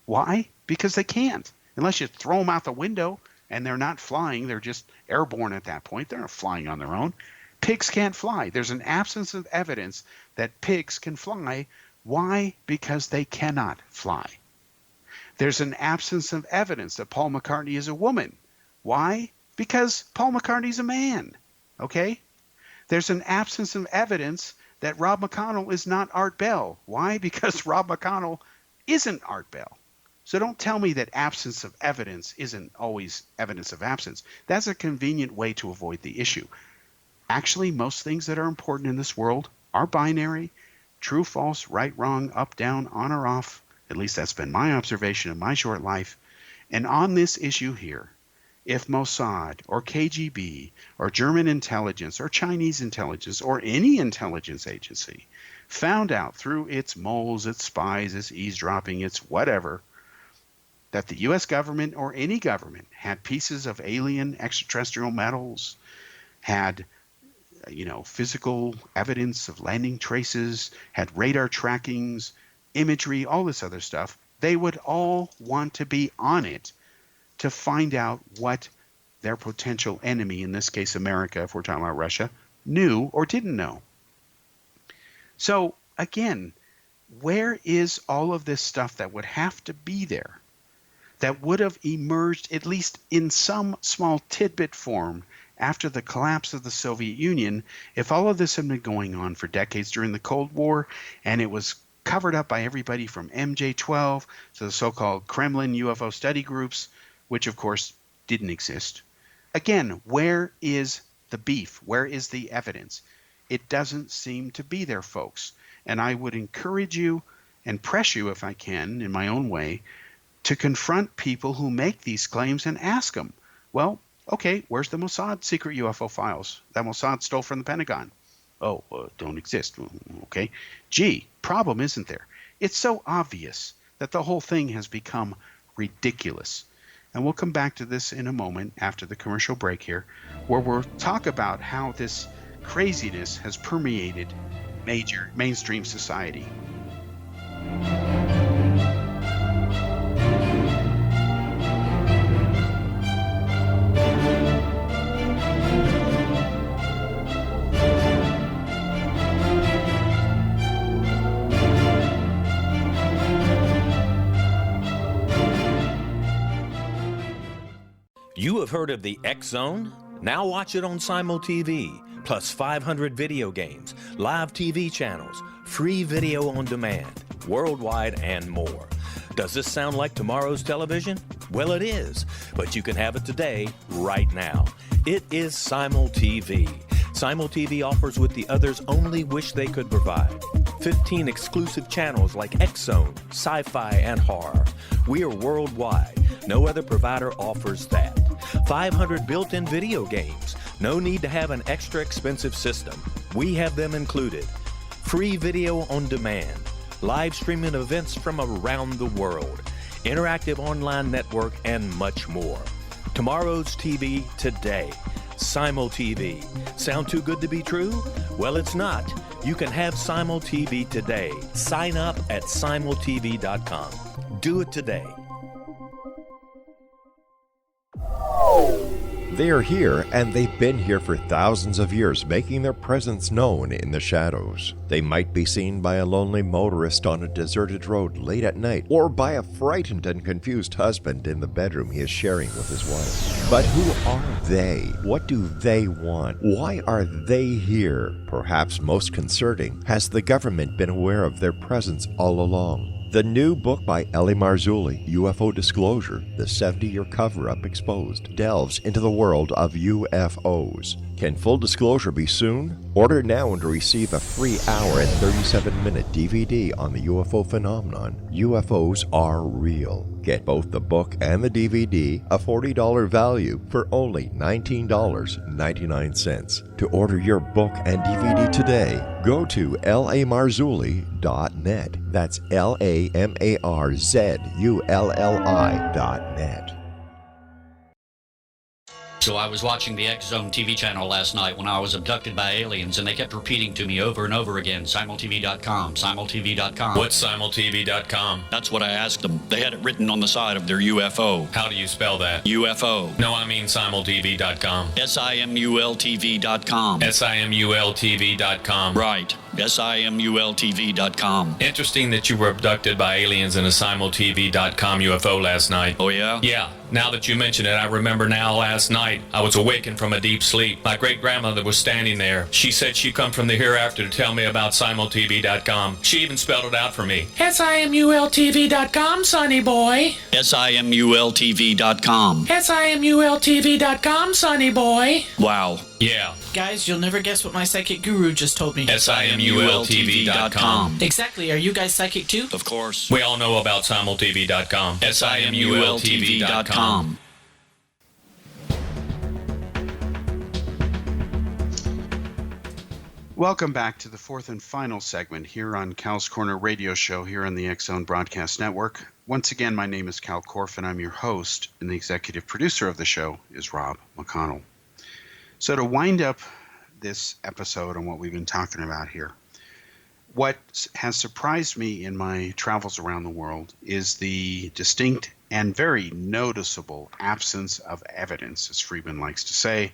Why? Because they can't. Unless you throw them out the window and they're not flying, they're just airborne at that point. They're not flying on their own. Pigs can't fly. There's an absence of evidence that pigs can fly. Why? Because they cannot fly. There's an absence of evidence that Paul McCartney is a woman. Why? Because Paul McCartney's a man. Okay? There's an absence of evidence that Rob McConnell is not Art Bell. Why? Because Rob McConnell isn't Art Bell. So don't tell me that absence of evidence isn't always evidence of absence. That's a convenient way to avoid the issue. Actually, most things that are important in this world are binary, true, false, right, wrong, up, down, on or off. At least that's been my observation in my short life. And on this issue here, if Mossad or KGB or German intelligence or Chinese intelligence or any intelligence agency found out through its moles, its spies, its eavesdropping, its whatever, that the U.S. government or any government had pieces of alien extraterrestrial metals, had physical evidence of landing traces, had radar trackings, imagery, all this other stuff, they would all want to be on it to find out what their potential enemy, in this case America, if we're talking about Russia, knew or didn't know. So again, where is all of this stuff that would have to be there, that would have emerged at least in some small tidbit form after the collapse of the Soviet Union, if all of this had been going on for decades during the Cold War, and it was covered up by everybody from MJ-12 to the so-called Kremlin UFO study groups, which of course didn't exist. Again, where is the beef? Where is the evidence? It doesn't seem to be there, folks. And I would encourage you and press you, if I can, in my own way, to confront people who make these claims and ask them, well, okay, where's the Mossad secret UFO files that Mossad stole from the Pentagon? Oh, don't exist. Okay. Gee, problem isn't there? It's so obvious that the whole thing has become ridiculous. And we'll come back to this in a moment after the commercial break here, where we'll talk about how this craziness has permeated mainstream society. You have heard of the X Zone? Now watch it on Simul TV, plus 500 video games, live TV channels, free video on demand, worldwide, and more. Does this sound like tomorrow's television? Well, it is, but you can have it today, right now. It is Simul TV. Simul TV offers what the others only wish they could provide. 15 exclusive channels like X Zone, sci-fi, and horror. We are worldwide. No other provider offers that. 500 built-in video games. No need to have an extra expensive system. We have them included. Free video on demand. Live streaming events from around the world. Interactive online network, and much more. Tomorrow's TV today. Simul TV. Sound too good to be true? Well, it's not. You can have Simul TV today. Sign up at simultv.com. Do it today. They are here, and they've been here for thousands of years, making their presence known in the shadows. They might be seen by a lonely motorist on a deserted road late at night, or by a frightened and confused husband in the bedroom he is sharing with his wife. But who are they? What do they want? Why are they here? Perhaps most concerning, has the government been aware of their presence all along? The new book by Eli Marzulli, UFO Disclosure, the 70-year cover-up exposed, delves into the world of UFOs. Can full disclosure be soon? Order now and receive a free hour and 37-minute DVD on the UFO phenomenon. UFOs are real. Get both the book and the DVD, a $40 value, for only $19.99. To order your book and DVD today, go to lamarzulli.net. That's LAMARZULLI.net. So I was watching the X Zone TV channel last night when I was abducted by aliens, and they kept repeating to me over and over again, simultv.com, simultv.com. What's simultv.com? That's what I asked them. They had it written on the side of their UFO. How do you spell that? UFO. No, I mean simultv.com. simultv.com. simultv.com. Right. simultv.com. Interesting that you were abducted by aliens in a simultv.com UFO last night. Oh, yeah? Yeah. Now that you mention it, I remember now last night I was awakened from a deep sleep. My great-grandmother was standing there. She said she come from the hereafter to tell me about simultv.com. She even spelled it out for me. SIMULTV.com, sonny boy. SIMULTV.com. SIMULTV.com, sonny boy. Wow. Yeah. Guys, you'll never guess what my psychic guru just told me. SIMULTV.com. Exactly. Are you guys psychic too? Of course. We all know about simultv.com. SIMULTV.com. Welcome back to the fourth and final segment here on Cal's Corner Radio Show here on the X-Zone Broadcast Network. Once again, my name is Kal Korff, and I'm your host, and the executive producer of the show is Rob McConnell. So to wind up this episode on what we've been talking about here, what has surprised me in my travels around the world is the distinct and very noticeable absence of evidence, as Friedman likes to say,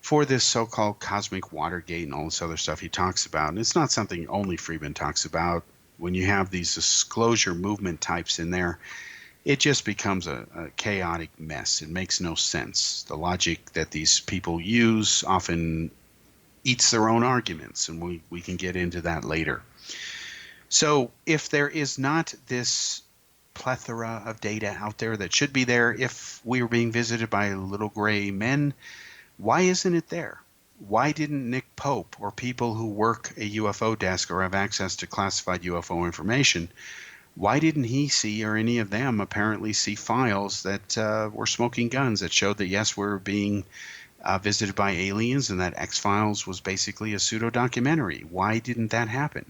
for this so-called cosmic Watergate and all this other stuff he talks about. And it's not something only Friedman talks about. When you have these disclosure movement types in there, it just becomes a chaotic mess. It makes no sense. The logic that these people use often eats their own arguments, and we can get into that later. So if there is not this plethora of data out there that should be there, if we are being visited by little gray men, why isn't it there? Why didn't Nick Pope or people who work a UFO desk or have access to classified UFO information, why didn't he see, or any of them apparently see, files that were smoking guns that showed that, yes, we're being visited by aliens and that X-Files was basically a pseudo-documentary? Why didn't that happen?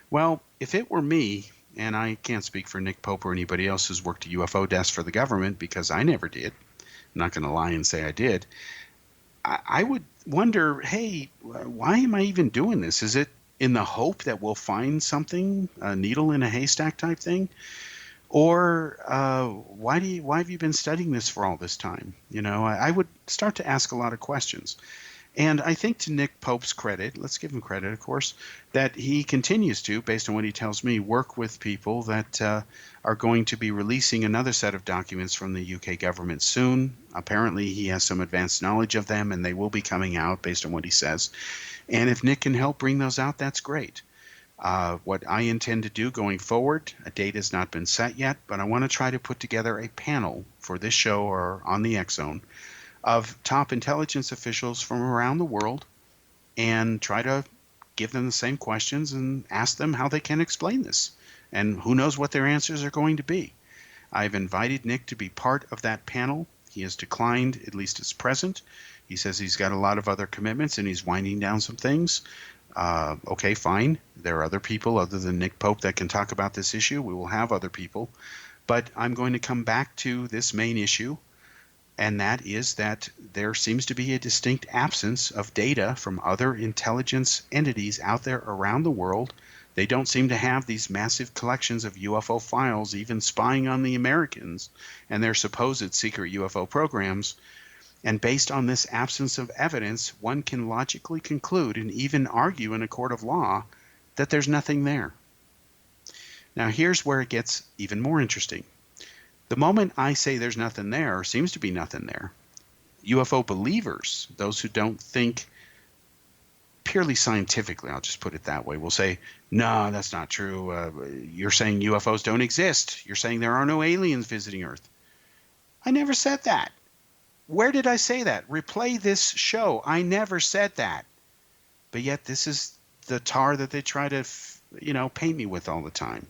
Well, if it were me, and I can't speak for Nick Pope or anybody else who's worked a UFO desk for the government because I never did. I'm not going to lie and say I did. I would wonder, hey, why am I even doing this? Is it in the hope that we'll find something, a needle in a haystack type thing? Or why have you been studying this for all this time? You know, I would start to ask a lot of questions. And I think, to Nick Pope's credit, let's give him credit, of course, that he continues to, based on what he tells me, work with people that are going to be releasing another set of documents from the UK government soon. Apparently, he has some advanced knowledge of them, and they will be coming out based on what he says. And if Nick can help bring those out, that's great. What I intend to do going forward, a date has not been set yet, but I want to try to put together a panel for this show or on the X-Zone of top intelligence officials from around the world and try to give them the same questions and ask them how they can explain this. And who knows what their answers are going to be. I've invited Nick to be part of that panel. He has declined, at least at present. He says he's got a lot of other commitments and he's winding down some things. Okay, fine. There are other people other than Nick Pope that can talk about this issue. We will have other people. But I'm going to come back to this main issue, and that is that there seems to be a distinct absence of data from other intelligence entities out there around the world. They don't seem to have these massive collections of UFO files, even spying on the Americans and their supposed secret UFO programs. And based on this absence of evidence, one can logically conclude and even argue in a court of law that there's nothing there. Now, here's where it gets even more interesting. The moment I say there's nothing there, or seems to be nothing there, UFO believers, those who don't think purely scientifically, I'll just put it that way, will say, no, that's not true. You're saying UFOs don't exist. You're saying there are no aliens visiting Earth. I never said that. Where did I say that? Replay this show. I never said that. But yet this is the tar that they try to, paint me with all the time.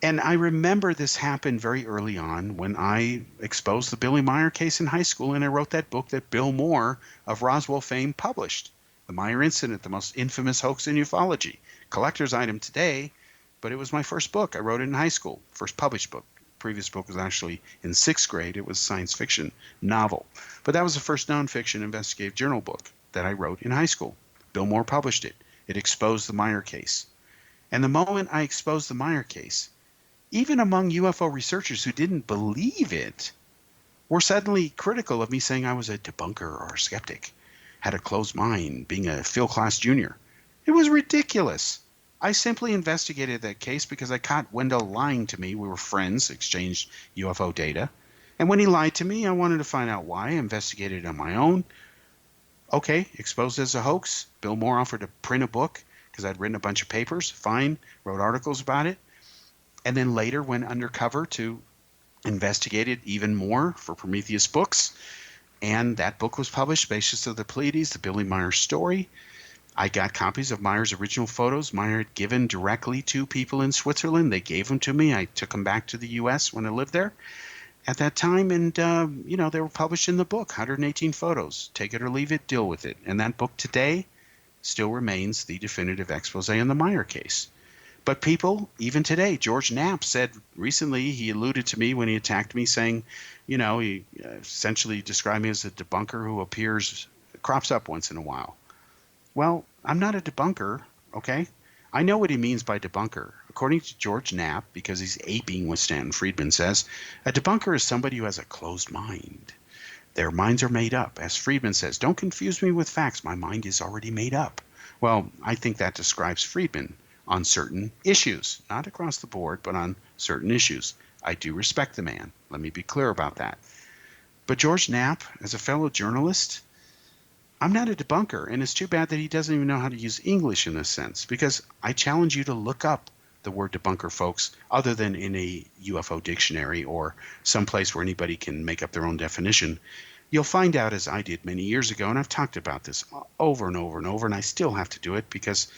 And I remember this happened very early on when I exposed the Billy Meyer case in high school, and I wrote that book that Bill Moore of Roswell fame published, The Meyer Incident, the most infamous hoax in ufology. Collector's item today, but it was my first book. I wrote it in high school, first published book. Previous book was actually in 6th grade. It was a science fiction novel. But that was the first nonfiction investigative journal book that I wrote in high school. Bill Moore published it. It exposed the Meyer case. And the moment I exposed the Meyer case, even among UFO researchers who didn't believe it, were suddenly critical of me, saying I was a debunker or a skeptic, had a closed mind, being a Phil class junior. It was ridiculous. I simply investigated that case because I caught Wendell lying to me. We were friends, exchanged UFO data. And when he lied to me, I wanted to find out why. I investigated on my own. Okay, exposed as a hoax. Bill Moore offered to print a book because I'd written a bunch of papers. Fine, wrote articles about it. And then later went undercover to investigate it even more for Prometheus Books. And that book was published, Basis of the Pleiades, the Billy Myers story. I got copies of Myers' original photos. Meyer had given directly to people in Switzerland. They gave them to me. I took them back to the U.S. when I lived there at that time. And, they were published in the book, 118 photos. Take it or leave it, deal with it. And that book today still remains the definitive expose on the Meyer case. But people, even today, George Knapp said recently, he alluded to me when he attacked me, saying, he essentially described me as a debunker who crops up once in a while. Well, I'm not a debunker, okay? I know what he means by debunker. According to George Knapp, because he's aping what Stanton Friedman says, a debunker is somebody who has a closed mind. Their minds are made up. As Friedman says, don't confuse me with facts. My mind is already made up. Well, I think that describes Friedman on certain issues, not across the board, but on certain issues. I do respect the man. Let me be clear about that. But George Knapp, as a fellow journalist, I'm not a debunker, and it's too bad that he doesn't even know how to use English in this sense, because I challenge you to look up the word debunker, folks, other than in a UFO dictionary or someplace where anybody can make up their own definition. You'll find out, as I did many years ago, and I've talked about this over and over and over, and I still have to do it because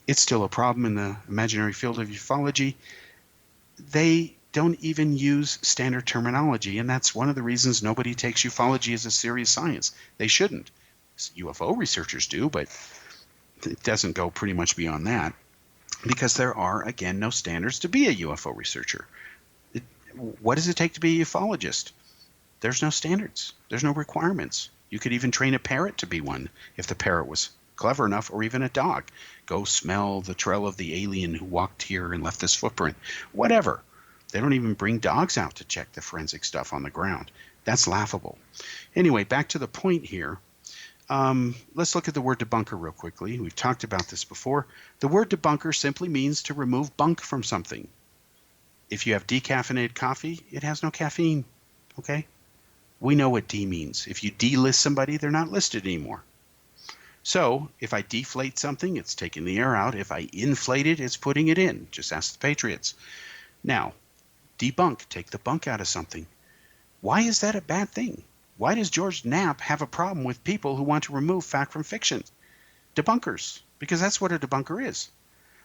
it's still a problem in the imaginary field of ufology. They don't even use standard terminology, and that's one of the reasons nobody takes ufology as a serious science. They shouldn't. UFO researchers do, but it doesn't go pretty much beyond that because there are, again, no standards to be a UFO researcher. What does it take to be a ufologist? There's no standards. There's no requirements. You could even train a parrot to be one if the parrot was clever enough, or even a dog. Go smell the trail of the alien who walked here and left this footprint. Whatever. They don't even bring dogs out to check the forensic stuff on the ground. That's laughable. Anyway, back to the point here. Let's look at the word debunker real quickly. We've talked about this before. The word debunker simply means to remove bunk from something. If you have decaffeinated coffee, it has no caffeine. Okay? We know what D means. If you delist somebody, they're not listed anymore. So if I deflate something, it's taking the air out. If I inflate it, it's putting it in. Just ask the Patriots. Now, debunk, take the bunk out of something. Why is that a bad thing? Why does George Knapp have a problem with people who want to remove fact from fiction? Debunkers, because that's what a debunker is.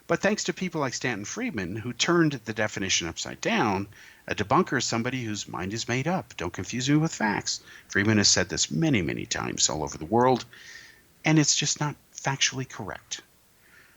But thanks to people like Stanton Friedman, who turned the definition upside down, a debunker is somebody whose mind is made up. Don't confuse me with facts. Friedman has said this many, many times all over the world, and it's just not factually correct.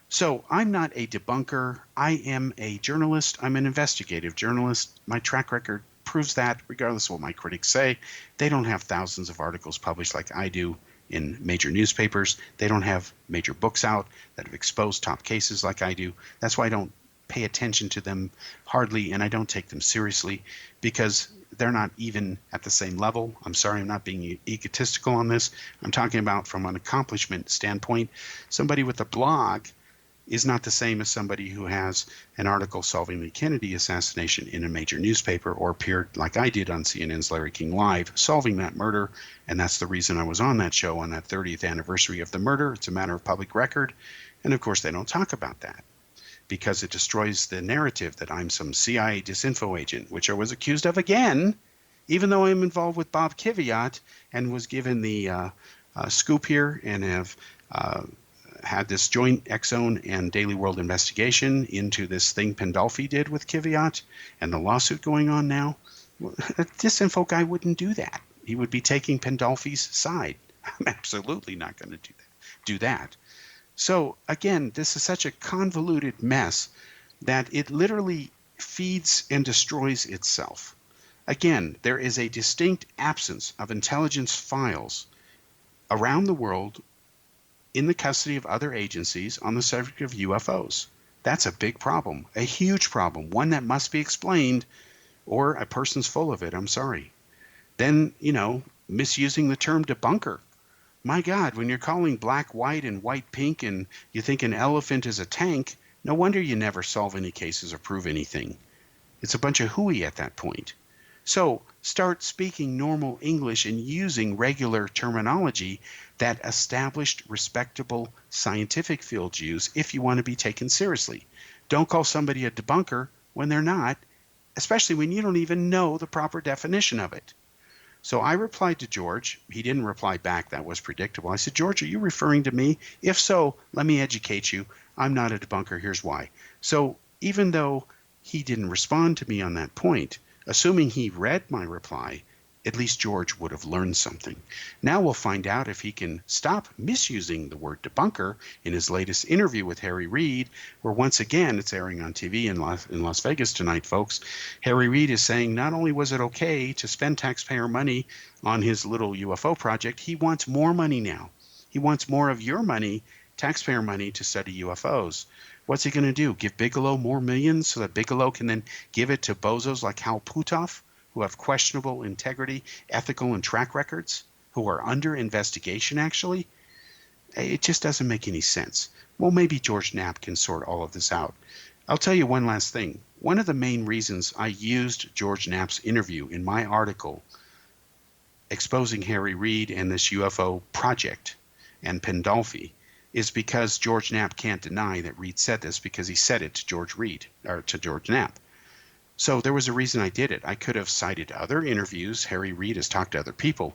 So I'm not a debunker. I am a journalist. I'm an investigative journalist. My track record proves that, regardless of what my critics say. They don't have thousands of articles published like I do in major newspapers. They don't have major books out that have exposed top cases like I do. That's why I don't pay attention to them hardly, and I don't take them seriously because they're not even at the same level. I'm sorry, I'm not being egotistical on this. I'm talking about from an accomplishment standpoint. Somebody with a blog is not the same as somebody who has an article solving the Kennedy assassination in a major newspaper or appeared like I did on CNN's Larry King Live solving that murder. And that's the reason I was on that show on that 30th anniversary of the murder. It's a matter of public record. And of course, they don't talk about that because it destroys the narrative that I'm some CIA disinfo agent, which I was accused of again, even though I'm involved with Bob Kiviat and was given the scoop here and have had this joint X-Zone and Daily World investigation into this thing Pandolfi did with Kiviat and the lawsuit going on now. A disinfo guy wouldn't do that. He would be taking Pandolfi's side. I'm absolutely not going to do that. So again, this is such a convoluted mess that it literally feeds and destroys itself. Again, there is a distinct absence of intelligence files around the world in the custody of other agencies on the subject of UFOs. That's a big problem, a huge problem, one that must be explained, or a person's full of it. I'm sorry. Then, misusing the term debunker. My God, when you're calling black white and white pink and you think an elephant is a tank, no wonder you never solve any cases or prove anything. It's a bunch of hooey at that point. So start speaking normal English and using regular terminology that established, respectable scientific fields use if you want to be taken seriously. Don't call somebody a debunker when they're not, especially when you don't even know the proper definition of it. So I replied to George. He didn't reply back. That was predictable. I said, George, are you referring to me? If so, let me educate you. I'm not a debunker. Here's why. So even though he didn't respond to me on that point, assuming he read my reply, at least George would have learned something. Now we'll find out if he can stop misusing the word debunker in his latest interview with Harry Reid, where once again, it's airing on TV in Las Vegas tonight, folks. Harry Reid is saying not only was it okay to spend taxpayer money on his little UFO project, he wants more money now. He wants more of your money, taxpayer money, to study UFOs. What's he going to do? Give Bigelow more millions so that Bigelow can then give it to bozos like Hal Puthoff, who have questionable integrity, ethical, and track records, who are under investigation, actually? It just doesn't make any sense. Well, maybe George Knapp can sort all of this out. I'll tell you one last thing. One of the main reasons I used George Knapp's interview in my article exposing Harry Reid and this UFO project and Pandolfi is because George Knapp can't deny that Reid said this, because he said it to George Knapp. So there was a reason I did it. I could have cited other interviews. Harry Reid has talked to other people.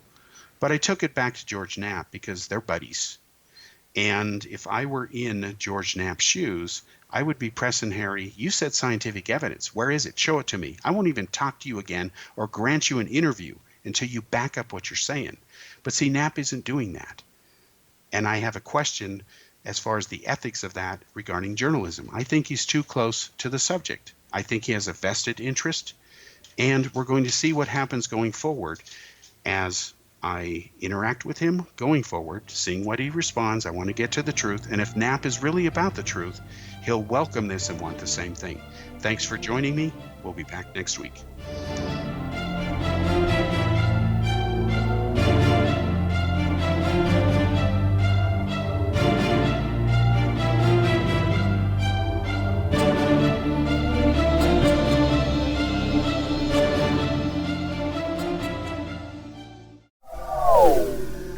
But I took it back to George Knapp because they're buddies. And if I were in George Knapp's shoes, I would be pressing Harry, you said scientific evidence. Where is it? Show it to me. I won't even talk to you again or grant you an interview until you back up what you're saying. But see, Knapp isn't doing that. And I have a question as far as the ethics of that regarding journalism. I think he's too close to the subject. I think he has a vested interest, and we're going to see what happens going forward as I interact with him going forward, seeing what he responds. I want to get to the truth, and if Knapp is really about the truth, he'll welcome this and want the same thing. Thanks for joining me. We'll be back next week.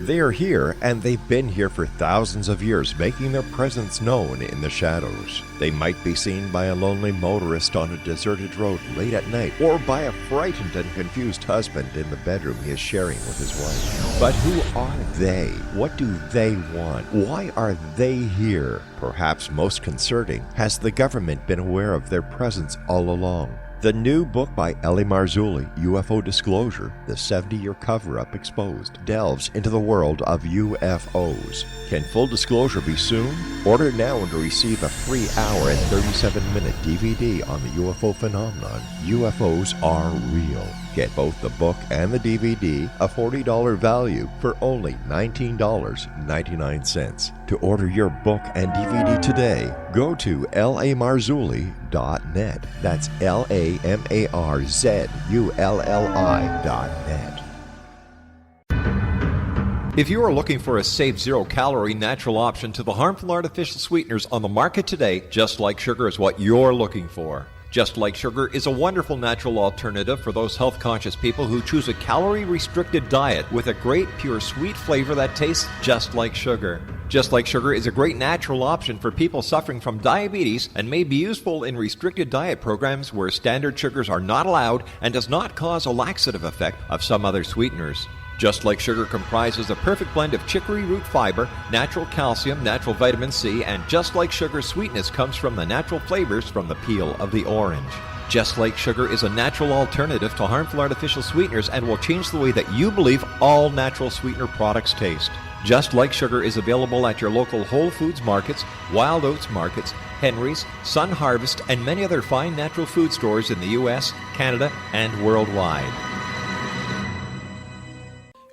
They are here, and they've been here for thousands of years, making their presence known in the shadows. They might be seen by a lonely motorist on a deserted road late at night, or by a frightened and confused husband in the bedroom he is sharing with his wife. But who are they? What do they want? Why are they here? Perhaps most concerning, has the government been aware of their presence all along? The new book by L.A. Marzulli, UFO Disclosure, the 70-year cover-up exposed, delves into the world of UFOs. Can full disclosure be soon? Order now and receive a free hour and 37-minute DVD on the UFO phenomenon. UFOs are real. Get both the book and the DVD, a $40 value, for only $19.99. To order your book and DVD today, go to lamarzulli.net. That's LAMARZULLI.net. If you are looking for a safe, zero-calorie natural option to the harmful artificial sweeteners on the market today, Just Like Sugar is what you're looking for. Just Like Sugar is a wonderful natural alternative for those health-conscious people who choose a calorie-restricted diet with a great, pure, sweet flavor that tastes just like sugar. Just Like Sugar is a great natural option for people suffering from diabetes and may be useful in restricted diet programs where standard sugars are not allowed and does not cause a laxative effect of some other sweeteners. Just Like Sugar comprises a perfect blend of chicory root fiber, natural calcium, natural vitamin C, and Just Like Sugar's sweetness comes from the natural flavors from the peel of the orange. Just Like Sugar is a natural alternative to harmful artificial sweeteners and will change the way that you believe all natural sweetener products taste. Just Like Sugar is available at your local Whole Foods markets, Wild Oats markets, Henry's, Sun Harvest, and many other fine natural food stores in the U.S., Canada, and worldwide.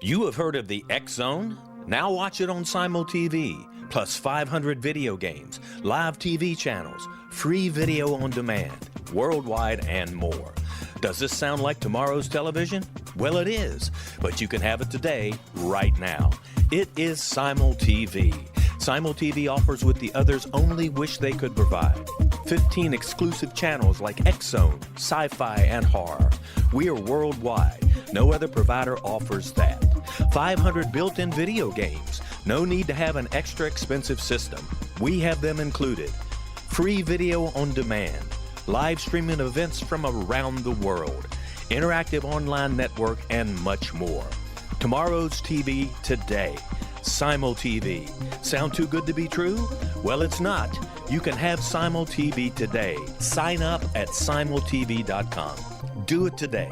You have heard of the X Zone? Now watch it on Simul TV, plus 500 video games, live TV channels, free video on demand, worldwide, and more. Does this sound like tomorrow's television? Well, it is, but you can have it today, right now. It is Simul TV. Simul TV offers what the others only wish they could provide. 15 exclusive channels like X Zone, Sci-Fi, and Horror. We are worldwide. No other provider offers that. 500 built-in video games. No need to have an extra expensive system. We have them included. Free video on demand. Live streaming events from around the world. Interactive online network and much more. Tomorrow's TV today. Simul TV. Sound too good to be true? Well, it's not. You can have Simul TV today. Sign up at simultv.com. Do it today.